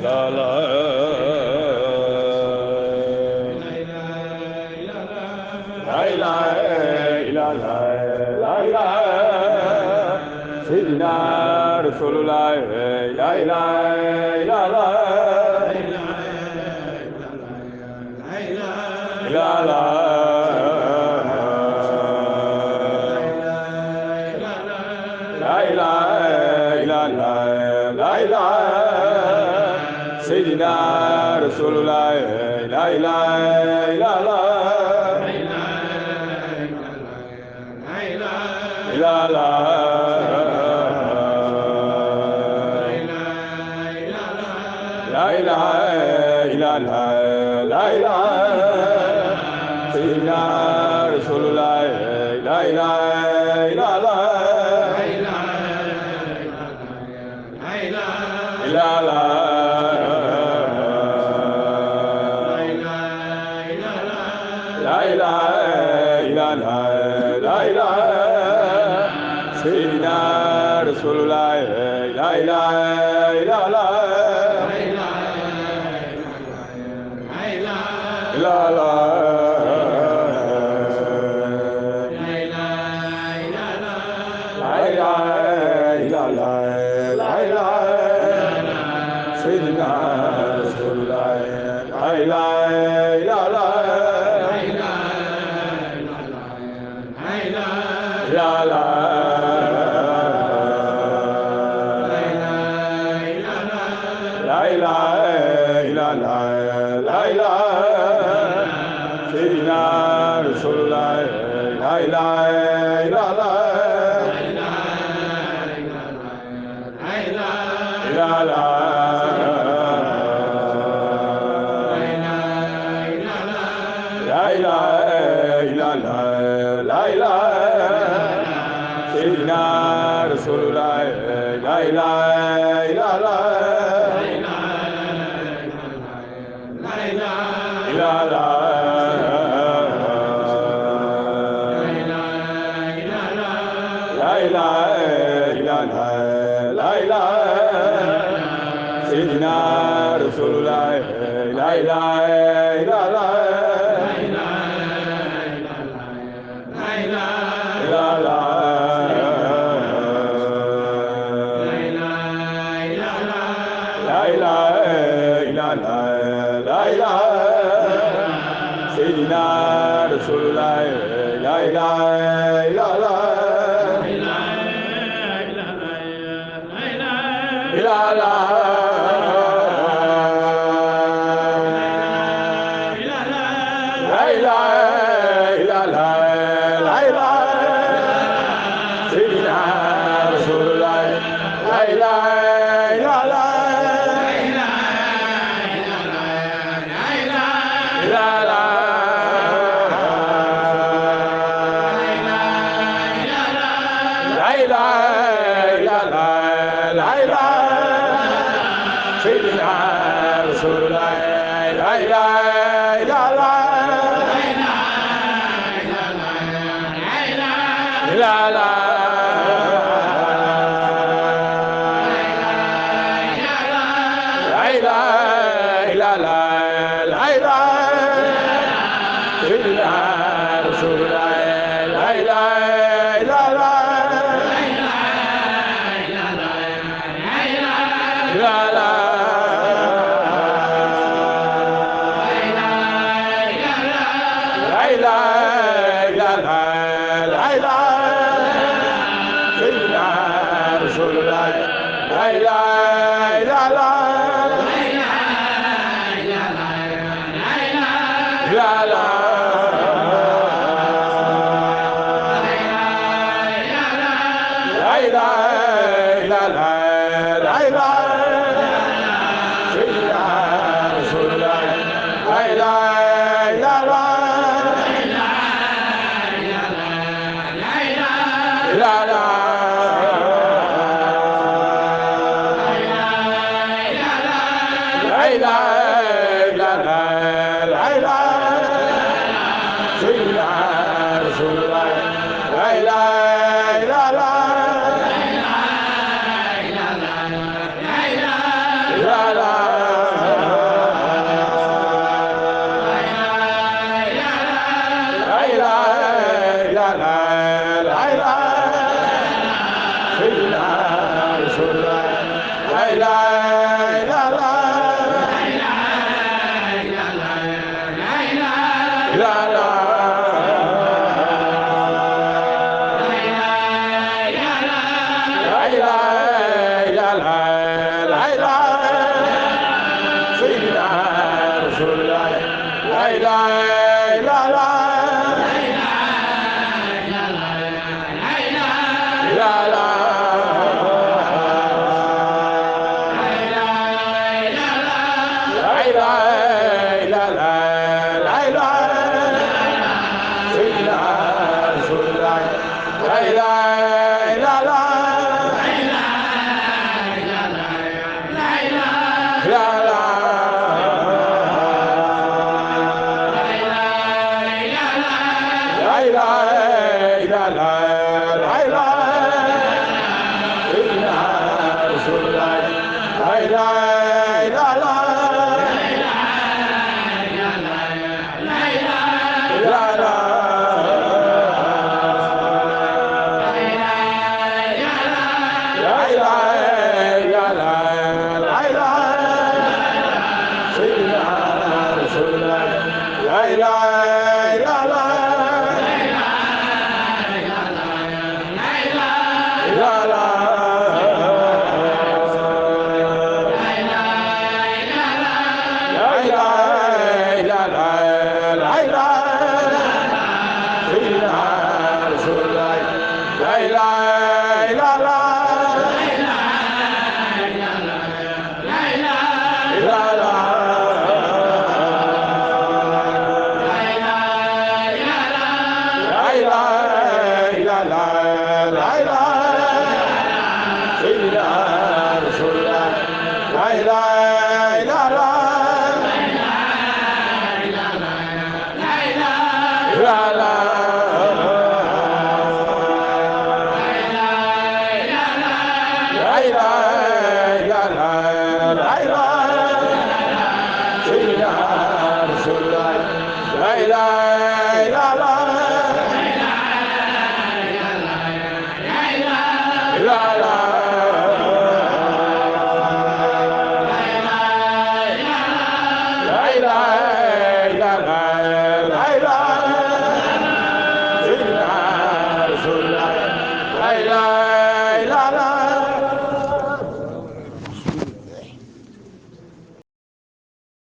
la la la la la la Sayyidina Rasulullah la la la la la Sayyidina Rasulullah la ilaha illallah la la la ilaha illallah la ilaha Sayyidina Rasulullah la ilaha illallah la la La ilaha illallah, la ilaha Sayyidina Rasulullah, la ilaha illallah, la la la ilaha illallah, la ilaha Sayyidina Rasulullah, la ilaha illallah. La la la ilaha illallah la ilaha Sayyidina Rasulullah la ilaha illallah la la la ilaha illallah la ilaha Sayyidina Rasulullah la ilaha illallah la la la ilaha illallah la ilaha Sayyidina Rasulullah la ilaha illallah la la La ilaha illallah, la ilaha Sayyidina Rasulullah, la ilaha illallah, la la la ilaha illallah, la ilaha Sayyidina Rasulullah, la ilaha illallah. La la la ilaha illallah la ilaha Sayyidina Rasulullah la ilaha illallah la la la ilaha illallah la ilaha Sayyidina Rasulullah la ilaha illallah la la la ilaha illallah la ilaha Sayyidina Rasulullah la ilaha illallah la la la ilaha illallah la ilaha Sayyidina Rasulullah la ilaha illallah la la la ilaha illallah la ilaha Sayyidina Rasulullah la ilaha illallah la la la